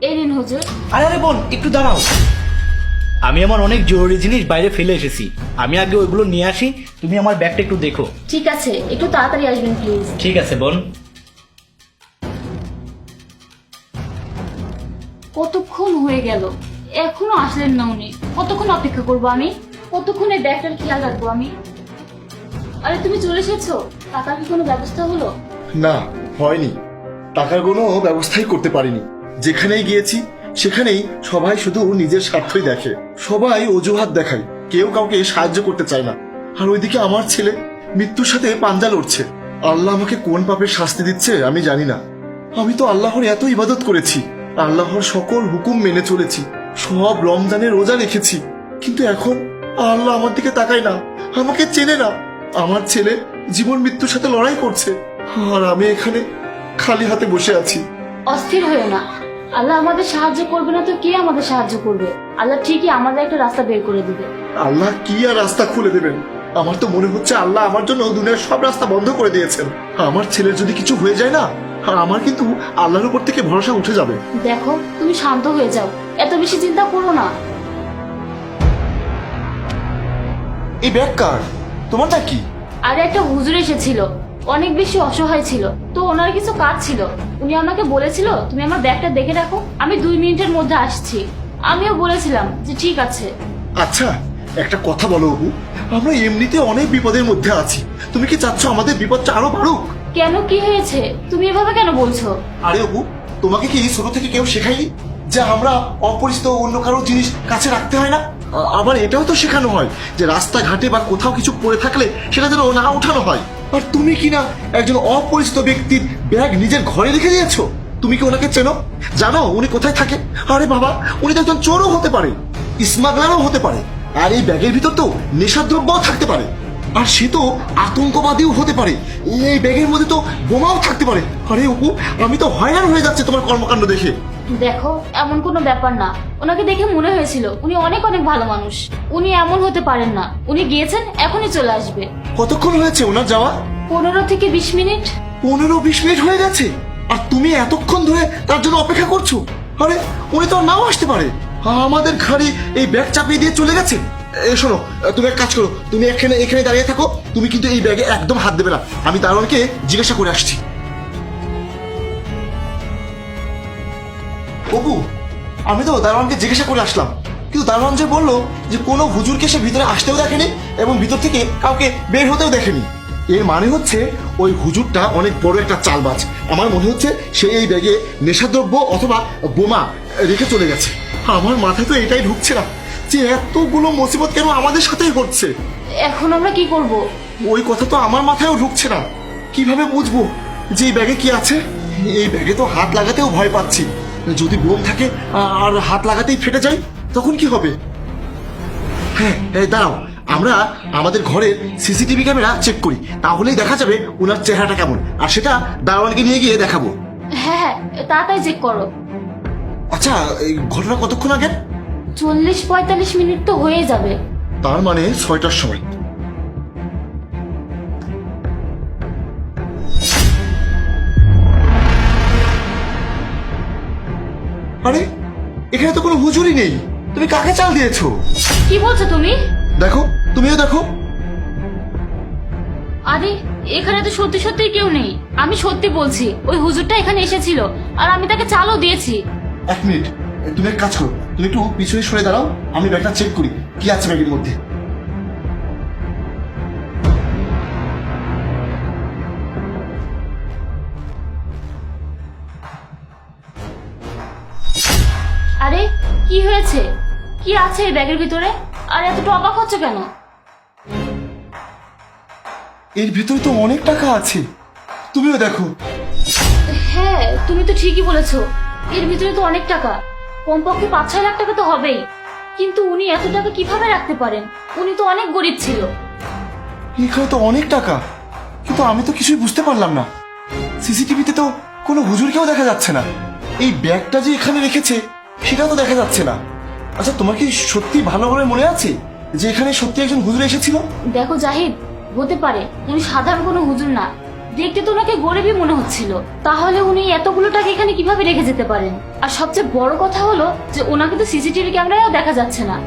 এই নিন হুজুর। আরে আরে বোন, একটু দাঁড়াও। আমি আমার অনেক জরুরি জিনিস বাইরে ফেলে এসেছি, আমি আগে ওইগুলো নিয়ে আসি, তুমি আমার ব্যাগটা একটু দেখো। ঠিক আছে, একটু তাড়াতাড়ি আসবেন প্লিজ। ঠিক আছে বোন। কতক্ষণ হয়ে গেল, এখনো আসলেন না উনি। কতক্ষণ অপেক্ষা করবো আমি? কতক্ষণ এই ব্যাগটার খেয়াল রাখবো আমি? আরে তুমি চলে এসেছো, টাকার কি কোনো ব্যবস্থা হলো? না, হয়নি। টাকার কোনো ব্যবস্থাই করতে পারিনি। যেখানেই গিয়েছি সেখানেই সবাই শুধু নিজের স্বার্থই দেখে, সবাই অজুহাত দেখায়, কেউ কাউকে সাহায্য করতে চায় না। আর ওইদিকে আমার ছেলে মৃত্যুর সাথে পাঞ্জা লড়ছে। আল্লাহ আমাকে কোন পাপের শাস্তি দিচ্ছে আমি জানি না। আমি তো আল্লাহর এত ইবাদত করেছি, আল্লাহর সকল হুকুম মেনে চলেছি, সব রমজানের রোজা রেখেছি, কিন্তু এখন আল্লাহ আমার দিকে তাকায় না, আমাকে চেনে না। আমার ছেলে জীবন মৃত্যুর সাথে লড়াই করছে, আর আমি এখানে খালি হাতে বসে আছি। অস্থির হয়ে না, আল্লাহ আমাদের সাহায্য করবে না তো কে আমাদের সাহায্য করবে? আল্লাহ ঠিকই আমাদের একটা রাস্তা বের করে দিবে। আল্লাহ কি আর রাস্তা খুলে দেবেন? আমার তো মনে হচ্ছে আল্লাহ আমার জন্য দুনিয়ার সব রাস্তা বন্ধ করে দিয়েছেন। আমার ছেলের যদি কিছু হয়ে যায় না, আমার কিন্তু আল্লাহর উপর থেকে ভরসা উঠে যাবে। দেখো, তুমি শান্ত হয়ে যাও, এত বেশি চিন্তা করো না। এই ব্যাগ কার? তোমারটা কি? আর একটা হুজুর এসেছিল, অনেক বেশি অসহায় ছিল, তো ওনার কিছু কাজ ছিল। উনি আমাকে বলেছিল তুমি আমার ব্যাগটা দেখে রাখো, আমি 2 মিনিটের মধ্যে আসছি। আমিও বলেছিলাম যে ঠিক আছে। আচ্ছা, একটা কথা বলো অপু, আমরা এমনিতে অনেক বিপদের মধ্যে আছি, তুমি কি চাচ্ছ আমাদের বিপদটা আরো বাড়ুক? কেন, কি হয়েছে? তুমি এভাবে কেন বলছো? আরে অপু, তোমাকে কি ছোট থেকে কেউ শেখায়নি যে আমরা অপরিচিত অন্য কারো জিনিস কাছে রাখতে হয় না? আবার এটাও তো শেখানো হয় যে রাস্তাঘাটে বা কোথাও কিছু পড়ে থাকলে সেটা যেন না উঠানো হয়। আর তুমি কি না একজন অপরিচিত ব্যক্তির ব্যাগ নিজের ঘরে রেখে দিয়েছো? তুমি কি ওনাকে চেনো? জানো উনি কোথায় থাকে? আরে বাবা, উনি তো একজন চোরও হতে পারে, স্মাগলারও হতে পারে, আর এই ব্যাগের ভিতর তো নেশাদ্রব্যও থাকতে পারে, আর সে তো আতঙ্কবাদীও হতে পারে। এই ব্যাগের মধ্যে তো বোমাও থাকতে পারে। আরে অপু, আমি তো হয়রান হয়ে যাচ্ছে তোমার কর্মকাণ্ড দেখে। দেখো, এমন কোনো ব্যাপার না। ওনাকে দেখে মনে হয়েছিল উনি অনেক অনেক ভালো মানুষ। উনি এমন হতে পারেন না। উনি গিয়েছেন, এখনই চলে আসবে। কতক্ষণ হয়েছে ওনার যাওয়া? 15 থেকে 20 মিনিট। 15-20 মিনিট হয়ে গেছে, আর তুমি এতক্ষণ ধরে তার জন্য অপেক্ষা করছো? আরে উনি তো আর নাও আসতে পারে, আমাদের ঘাড়ে এই ব্যাগ চাপিয়ে দিয়ে চলে গেছে। শোনো, তুমি এক কাজ করো, তুমি এখানে এখানে দাঁড়িয়ে থাকো, তুমি কিন্তু এই ব্যাগে একদম হাত দেবে না। আমি দারোয়ানকে জিজ্ঞাসা করে আসছি। অপু, আমি তো দারোয়ানকে জিজ্ঞাসা করে আসলাম, কিন্তু দারোয়ান যে বললো যে কোনো হুজুরকে সে ভিতরে আসতেও দেখেনি এবং ভিতর থেকে কাউকে বের হতেও দেখেনি। এর মানে হচ্ছে ওই হুজুরটা অনেক বড় একটা চালবাজ। আমার মনে হচ্ছে সে এই ব্যাগে নেশাদ্রব্য অথবা বোমা রেখে চলে গেছে। আমার মাথায় তো এটাই ঢুকছে না যে এতগুলো মুসিবত কেন আমাদের সাথেই হচ্ছে। এখন আমরা কি করব? ওই কথা তো আমার মাথায়ও ঢুকছে না। কিভাবে বুঝবো যে এই ব্যাগে কি আছে? এই ব্যাগে তো হাত লাগাতেও ভয় পাচ্ছি, যদি বোম থাকে আর হাত লাগাতেই ফেটে যায় তখন কি হবে? হ্যাঁ, দাঁড়াও, আমরা আমাদের ঘরের সিসিটিভি ক্যামেরা চেক করি, তাহলেই দেখা যাবে ওনার চেহারাটা কেমন, আর সেটা দারোয়ানকে নিয়ে গিয়ে দেখাবো। হ্যাঁ, তাড়াতাড়ি চেক করো। আচ্ছা, এই ঘটনা কতক্ষণ আগে? 40-45 মিনিট তো হয়ে যাবে। তার মানে 6টার সময়। আরে এখানে তো কোনো হুজুরই নেই, তুমি কাকে চাল দিয়েছো? কি বলছো তুমি? দেখো, তুমিও দেখো। আরে এখানে তো সত্যি সত্যি কেউ নেই। আমি সত্যি বলছি, ওই হুজুরটা এখানে এসেছিল আর আমি তাকে চালও দিয়েছি। 1 মিনিট, তুমি এক কাজ করো, তুমি একটু পিছনে সরে দাঁড়াও, আমি ব্যাগটা চেক করি কি আছে ব্যাগের মধ্যে। আরে কি হয়েছে? কি আছে এই ব্যাগের ভিতরে? আর এতটা অবাক হচ্ছে কেন? এর ভিতরে তো অনেক টাকা আছে, তুমিও দেখো। হ্যাঁ, তুমি তো ঠিকই বলেছো, এর ভিতরে তো অনেক টাকা, কমপক্ষে 5-6 লাখ টাকা তো হবেই। কিন্তু উনি এত টাকা কিভাবে রাখতে পারেন? উনি তো অনেক গরিব ছিল। এখানে তো অনেক টাকা, কিন্তু আমি তো কিছুই বুঝতে পারলাম না। সিসিটিভিতে তো কোনো হুজুরকেও দেখা যাচ্ছে না। এই ব্যাগটা যে এখানে রেখেছে সেটাও তো দেখা যাচ্ছে না। আচ্ছা, তোমার কি সত্যি ভালোভাবে মনে আছে যে এখানে সত্যি একজন হুজুর এসেছিল? দেখো জাহিদ, হতে পারে উনি সাধারণ কোনো হুজুর না, দেখতে তো ওনাকে গরিবই মনে হচ্ছিল। তাহলে উনি এতগুলো টাকা এখানে কিভাবে রেখে যেতে পারেন? আর সবচেয়ে বড় কথা হলো যে ওনাকে তো সিসিটিভি ক্যামেরায়ও দেখা যাচ্ছে না।